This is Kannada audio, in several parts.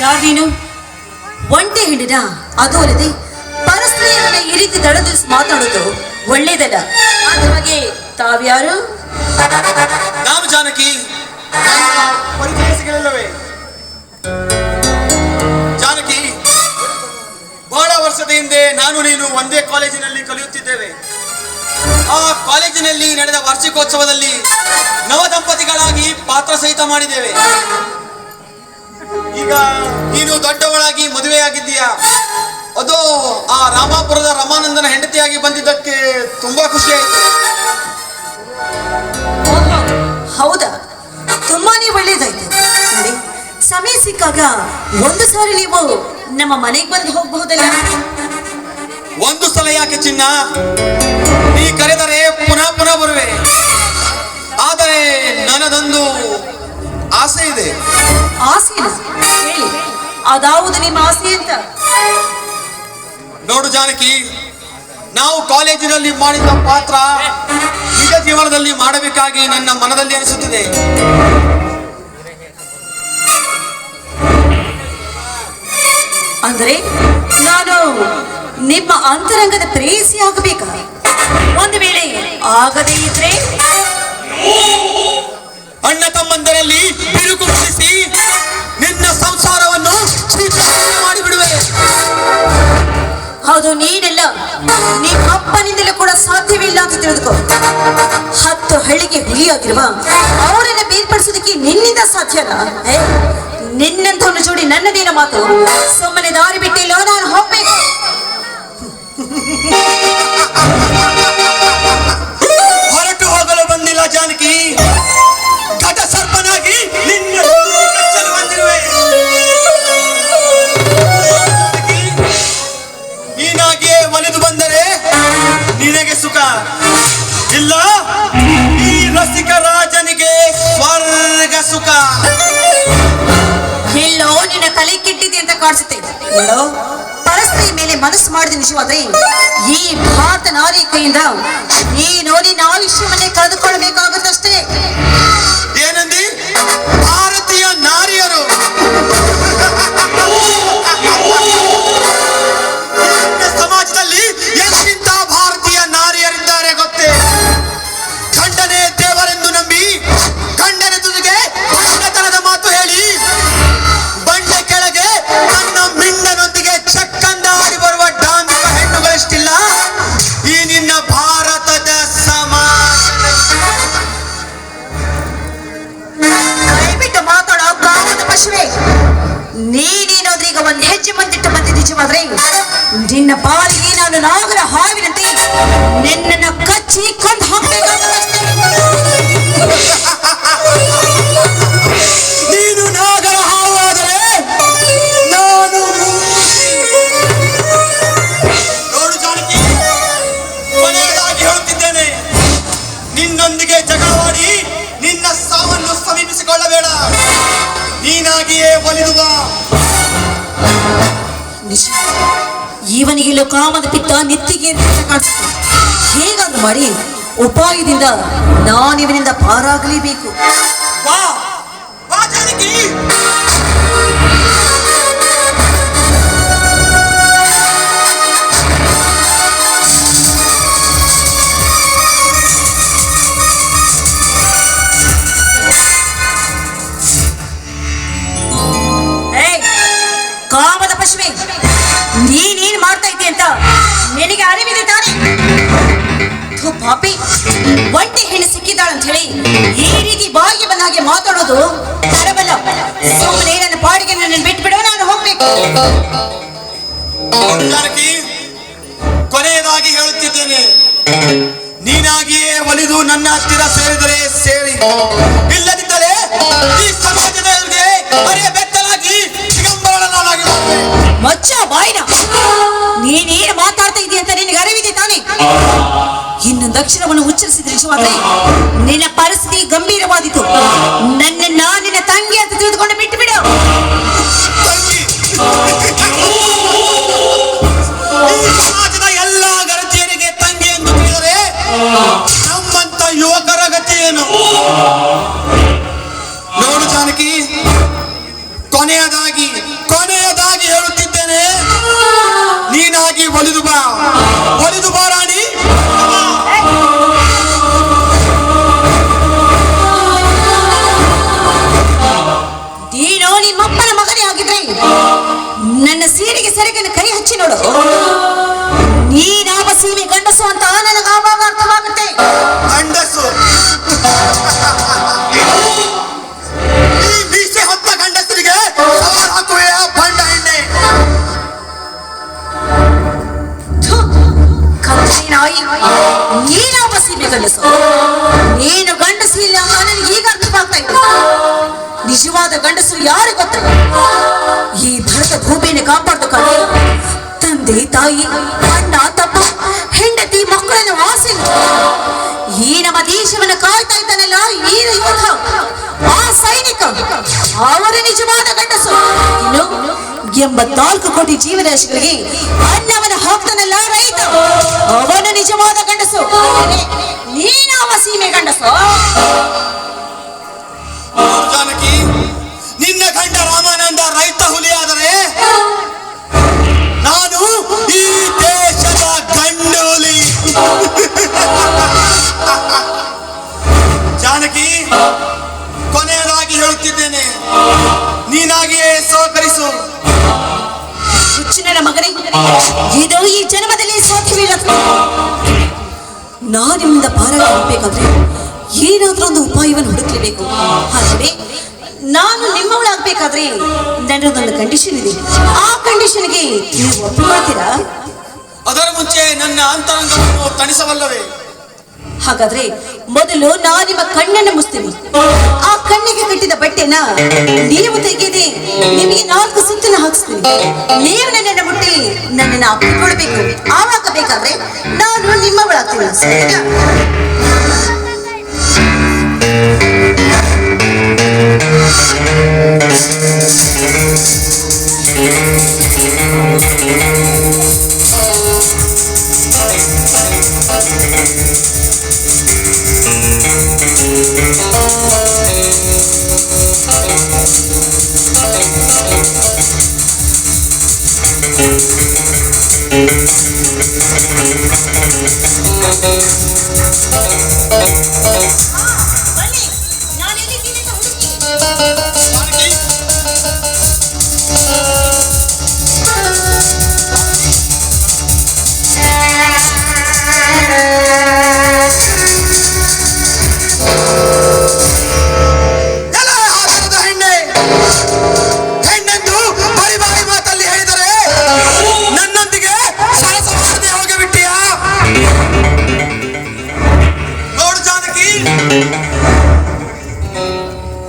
ಯಾರು ನೀನು? ಒಂಟೆ ಹೆಣ್ಣಿನ, ಅದು ಅಲ್ಲದೆ ಪರಸ್ತ್ರೀಯರನ್ನ ಈ ರೀತಿ ದಡದಿಸಿ ಮಾತಾಡೋದು ಒಳ್ಳೇದಲ್ಲ. ಅದ್ರ ಬಗ್ಗೆ ತಾವ್ಯಾರು? ನಾನು ಜಾನಕಿ. ಪರಿಚಯಿಸಿಕೊಳ್ಳಲ್ಲವೇ? ಜಾನಕಿ, ಬಹಳ ವರ್ಷದ ಹಿಂದೆ ನಾನು ನೀನು ಒಂದೇ ಕಾಲೇಜಿನಲ್ಲಿ ಕಲಿಯುತ್ತಿದ್ದೇವೆ. ಆ ಕಾಲೇಜಿನಲ್ಲಿ ನಡೆದ ವಾರ್ಷಿಕೋತ್ಸವದಲ್ಲಿ ನವ ದಂಪತಿಗಳಾಗಿ ಪಾತ್ರ ಸಹಿತ ಮಾಡಿದ್ದೇವೆ. ಈಗ ನೀನು ದೊಡ್ಡವಳಾಗಿ ಮದುವೆಯಾಗಿದ್ದೀಯಾ. ಅದು ಆ ರಾಮಾಪುರದ ರಮಾನಂದನ ಹೆಂಡತಿಯಾಗಿ ಬಂದಿದ್ದಕ್ಕೆ ತುಂಬಾ ಖುಷಿ ಆಯಿತು. ಹೌದಾ? ತುಂಬಾನೇ ಒಳ್ಳೇದಾಯ್ತು. ನೋಡಿ, ಸಮಯ ಸಿಕ್ಕಾಗ ಒಂದು ಸಾರಿ ನೀವು ನಮ್ಮ ಮನೆಗೆ ಬಂದು ಹೋಗಬಹುದಲ್ಲ? ಒಂದು ಸಲ ಯಾಕೆ ಚಿನ್ನ, ನೀ ಕರೆದರೆ ಪುನಃ ಪುನಃ ಬರುವೆ. ಆದರೆ ನನ್ನದೊಂದು ಆಸೆ ಇದೆ. ಆಸೆ? ಹೇಳಿ, ಅದಾವುದು ನಿಮ್ಮ ಆಸೆ ಅಂತ? ನೋಡು ಜಾನಕಿ, ನಾವು ಕಾಲೇಜಿನಲ್ಲಿ ಮಾಡಿದ ಪಾತ್ರ ನಿಜ ಜೀವನದಲ್ಲಿ ಮಾಡಬೇಕಾಗಿ ನನ್ನ ಮನದಲ್ಲಿ ಅನಿಸುತ್ತಿದೆ. ಅಂದರೆ ನಾನು ನಿಮ್ಮ ಅಂತರಂಗದ ಪ್ರೇಯಸಿ ಆಗಬೇಕಾ? ಒಂದು ವೇಳೆ ಆಗದೇ ಇದ್ರೆ ಅಣ್ಣ ತಮ್ಮಂದರಲ್ಲಿ ಬಿರುಕು ಮುಗಿಸಿ ನಿನ್ನ ಸಂಸಾರವನ್ನು ಮಾಡಿಬಿಡುವೆ. ಹೌದು, ನೀನೆಲ್ಲ ನಿಮ್ಮ ಅಪ್ಪನಿಂದಲೂ ಕೂಡ ಸಾಧ್ಯವಿಲ್ಲ ಅಂತ ತಿಳಿದುಕೋ. 10 ಹಳ್ಳಿಗೆ ಹುಲಿಯಾಗಿರುವ ಅವರನ್ನ ಬೇರ್ಪಡಿಸೋದಕ್ಕೆ ನಿನ್ನಿಂದ ಸಾಧ್ಯನಾ? ನಿನ್ನಂತವನ್ನ ಜೋಡಿ ನನ್ನದೇನ ಮಾತು? ಸುಮ್ಮನೆ ದಾರಿ ಬಿಟ್ಟಿಲ್ಲ, ನಾನು ಹೋಗ್ಬೇಕು. ಹೊರಟು ಹೋಗಲು ಬಂದಿಲ್ಲ ಜಾನಕಿ, ಘಟ ಸರ್ಪನಾಗಿ ನಿನ್ನ ಕಚ್ಚಲು ಬಂದಿರುವೆ. ನೀನಾಗಿಯೇ ಒಲಿದು ಬಂದರೆ ನಿನಗೆ ಸುಖ, ಇಲ್ಲ ಈ ರಸಿಕ ರಾಜನಿಗೆ ಸ್ವರ್ಗ ಸುಖ. ಎಲ್ಲೋ ನಿನ್ನ ತಲೆ ಕೆಟ್ಟಿದೆ ಅಂತ ಕಾಣಿಸುತ್ತೆ. ಪರಸ್ತ್ರೀ ಮೇಲೆ ಮನಸ್ಸು ಮಾಡಿದ ನಿಜವಾದ್ರೆ ಈ ಭಾರತ ನಾರಿ ಕೈಯಿಂದ ನೀನು ನಿನ್ನ ಆಯುಷ್ಯವನ್ನೇ ಕಳೆದುಕೊಳ್ಳಬೇಕಾಗುತ್ತಷ್ಟೇ. ಏನಂದಿ? ಭಾರತೀಯ ನಾರಿಯರು ಸಮಾಜದಲ್ಲಿ ಎಂತಿಂತ ಭಾರತೀಯ ನಾರಿಯರಿದ್ದಾರೆ ಗೊತ್ತೇ? ಗಂಡನೇ ದೇವರೆಂದು ನಂಬಿ ಗಂಡನ ತುದಿಗೆ ಗಂಡತನದ ಮಾತು ಹೇಳಿ ಬಂಡೆ ಕೆಳಗೆ ತನ್ನ ಮಿಂಡನೊಂದಿಗೆ ಚಕ್ಕಂದ ಆಡಿ ಬರುವ ಡಾಂಬಿಕ ಹೆಣ್ಣುಗಳಷ್ಟಿಲ್ಲ ಈ ನಿನ್ನ ಭಾರತದ ಸಮಾಜ. ದಯವಿಟ್ಟು ಮಾತಾಡೋ ಕಾಮದ ಪಶುವೆ, ನೀನೇನಾದ್ರೂ ಈಗ ಒಂದು ಹೆಜ್ಜೆ ಮುಂದಿಟ್ಟು ಬಂದಿದ್ದ ನಿಜವಾದ್ರೆ ನಿನ್ನ ಬಾಳಿಗೆ ನಾನು ನಾಗರ ಹಾವಿನಂತೆ ನಿನ್ನನ್ನು ಕಚ್ಚಿ ಕೊಂದು ಹಾಕಬೇಕಾಗುತ್ತಷ್ಟೇ. ನೀನು ನಾಗರ ಹಾವಾದರೆ ನಾನು ನೋಡು ಜಾನಕಿ, ಕೊನೆಯದಾಗಿ ಹೇಳುತ್ತಿದ್ದೇನೆ, ನಿನ್ನೊಂದಿಗೆ ಜಗಳವಾಡಿ ನಿನ್ನ ಸಾವನ್ನು ಸಮೀಪಿಸಿಕೊಳ್ಳಬೇಡ. ನೀನಾಗಿಯೇ ಒಲಿದು ಬಾ. ಇವನಿಗೆಲ್ಲೋ ಕಾಮದ ಪಿತ್ತ ನೆತ್ತಿಗೆ ಕಾಣಿಸುತ್ತೆ. ಹೇಗಾದ್ರೂ ಮಾಡಿ ಉಪಾಯದಿಂದ ನಾನಿವನಿಂದ ಪಾರಾಗಲೇಬೇಕು. ಬಾ ಬಾ ಜಾನಕಿ. ಕಾಮದ ಪಶುವೆ, ನೀನೇನ್ ಮಾಡ್ತಾ ಇದ್ದೆ ಅಂತ ನಿನಗೆ ಅರಿವಿದೆ ತಾನೆ? ಪಾಪಿ, ಒಂಟಿ ಹೆಣ್ಣು ಸಿಕ್ಕಿದ್ದಾಳಂತ ಹೇಳಿ ಈ ರೀತಿ ಬಾಯಿಗೆ ಬಂದ ಹಾಗೆ ಮಾತಾಡೋದು ತರಬಲ್ಲ. ಸುಮ್ಮನೆ ನನ್ನ ಪಾಡಿಗೆ ನನ್ನ ಬಿಟ್ಬಿಡೋ, ನಾನು ಹೋಗ್ಬೇಕು. ಜಾನಕಿ, ಕೊನೆಯದಾಗಿ ಹೇಳುತ್ತಿದ್ದೇನೆ, ನೀನಾಗಿಯೇ ಒಲಿದು ನನ್ನ ಹತ್ತಿರ ಸೇರಿದರೆ ಸೇರಿ, ಇಲ್ಲದಿದ್ದರೆ ಈ ಸಮಾಜದವರಿಗೆ ಬರೆಯ ಬೆತ್ತಲಾಗಿ ದಿಗಂಬರನಾಗಿ ಮಚ್ಚ ಬಾಯಿನ. ನೀನೇನು ಮಾತಾಡ್ತಾ ಇದೀಯ ಅಂತ ನಿನಗೆ ಅರಿವಿದೆ ತಾನೆ? ಇನ್ನೊಂದು ಅಕ್ಷರವನ್ನು ಉಚ್ಚರಿಸಿದ್ರೆ ನಿಜವಾದ್ರೆ ನಿನ್ನ ಪರಿಸ್ಥಿತಿ ಗಂಭೀರವಾದಿತು. ನನ್ನನ್ನ ನಿನ್ನ ತಂಗಿ ಅಂತ ತಿಳಿದುಕೊಂಡು ಬಿಟ್ಟು ಬಿಡು. ಸಮಾಜದ ಎಲ್ಲಾ ಗರತಿಯರಿಗೆ ತಂಗಿ ಎಂದು ಕೇಳಿದರೆ ನಮ್ಮಂತ ಯುವಕರ ಗತಿಯೇನು? ನೋಡು ಜಾನಕಿ, ಕೊನೆಯದ ಕೊನೆಯದಾಗಿ ಹೇಳುತ್ತಿದ್ದೇನೆ, ನೀನಾಗಿ ಒಲಿದು ಬಾ ರಾಣಿ. ನೀನು ನಿಮ್ಮಪ್ಪನ ಮಗನೇ ಆಗಿದ್ರೆ ನನ್ನ ಸೀರೆಗೆ ಸೆರಗನ್ನು ಕೈ ಹಚ್ಚಿ ನೋಡು. ನೀನಾವ ಸೀಮೆ ಗಂಡಸು ಅಂತ ನನಗೆ ಆವಾಗ ಅರ್ಥವಾಗುತ್ತೆ. ಗಂಡಸು ಈ ಮೀಸೆ ಹೊತ್ತ ಗಂಡಸರಿಗೆ ಸವಾಲ್ ಹಾಕುವೆಯ ಬಂಡ ಹೆಣ್ಣೆ. ನಾಯಿ, ನೀನಾವ ಸೀಮೆ ಗಂಡಸು? ನೀನು ಗಂಡಸು ಇಲ್ಲ ಅಂತ ನನಗೆ ಈಗ ಅರ್ಥವಾಗ್ತಾ ಇತ್ತು. ನಿಜವಾದ ಗಂಡಸರು ಯಾರು ಗೊತ್ತ? ಈ ಭರತ ಭೂಮಿಯನ್ನು ಕಾಪಾಡಬೇಕಾದ್ರೆ ತಂದೆ ತಾಯಿ ಅಣ್ಣ ತಮ್ಮ ಹೆಂಡತಿ ಮಕ್ಕಳನ್ನು ಆಸೆ ಈ ನಮ್ಮ ದೇಶವನ್ನು ಕಾಯ್ತಾ ಇದ್ದಾನಲ್ಲ ಈ ಯೋಧ, ಆ ಸೈನಿಕ, ಅವರ ನಿಜವಾದ ಗಂಡಸು. ಇನ್ನು 84 ಕೋಟಿ ಜೀವರಾಶಿಗಳಿಗೆ ಅನ್ನವನ್ನು ಹಾಕ್ತಾನಲ್ಲ ರೈತ, ಅವನ ನಿಜವಾದ ಗಂಡಸು. ನೀನಾವ ಸೀಮೆ ಗಂಡಸು? ಜಾನಕಿ, ನಿನ್ನ ಗಂಡ ರಾಮಾನಂದ ರೈತ ಹುಲಿಯಾದರೆ ನಾನು ಈ ದೇಶದ ಗಂಡೋಲಿ. ಜಾನಕಿ, ಕೊನೆಯದಾಗಿ ಹೇಳುತ್ತಿದ್ದೇನೆ, ನೀನಾಗಿಯೇ ಸಹಕರಿಸು. ಹುಚ್ಚಿನ ಮಗನೇ, ಇದು ಈ ಜನ್ಮದಲ್ಲಿ ಸಾಧ್ಯವಿಲ್ಲ. ನಾನಿಂದ ಪಾರಾಗಬೇಕಾದ್ರೆ ಏನಾದ್ರೂ ಒಂದು ಉಪಾಯವನ್ನು ಹುಡುಕಲೇಬೇಕು. ಹಾಗೆ ನಾನು ನಿಮ್ಮವಳಾಗಬೇಕಾದ್ರೆ ನನ್ನದೊಂದು ಕಂಡೀಷನ್ ಇದೆ. ಆ ಕಂಡೀಷನ್ಗೆ ನೀವು ಒಪ್ಪಿಕೊಳ್ತೀರಾ? ಅದರ ಮುಂಚೆ ನನ್ನ ಅಂತರಂಗವನ್ನು ತಣಿಸವಲ್ಲವೇ? ಹಾಗಾದ್ರೆ ಮೊದಲು ನಾನು ನಿಮ್ಮ ಕಣ್ಣನ್ನು ಮುಸ್ತೀನಿ. ಆ ಕಣ್ಣಿಗೆ ಕಟ್ಟಿದ ಬಟ್ಟೆನ ನೀವು ತೆಗೆದೆ ನಿಮಗೆ 4 ಸುತ್ತನ್ನು ಹಾಕಿಸ್ತೀನಿ. ನೀವು ನನ್ನನ್ನು ಮುಟ್ಟಿ ನನ್ನನ್ನು ಅಪ್ಪಿಕೊಳ್ಬೇಕು. ಆವಾಗ ಬೇಕಾದ್ರೆ ನಾನು ನಿಮ್ಮವಳಾಗ್ತೀನಿ. ಸರಿನಾ?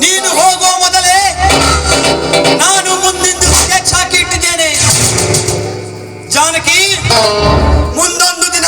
ನೀನು ಹೋಗುವ ಮೊದಲೇ ನಾನು ಮುಂದಿಂದು ಸ್ಕೆಚ್ ಹಾಕಿ ಇಟ್ಟಿದ್ದೇನೆ. ಜಾನಕಿ, ಮುಂದೊಂದು ದಿನ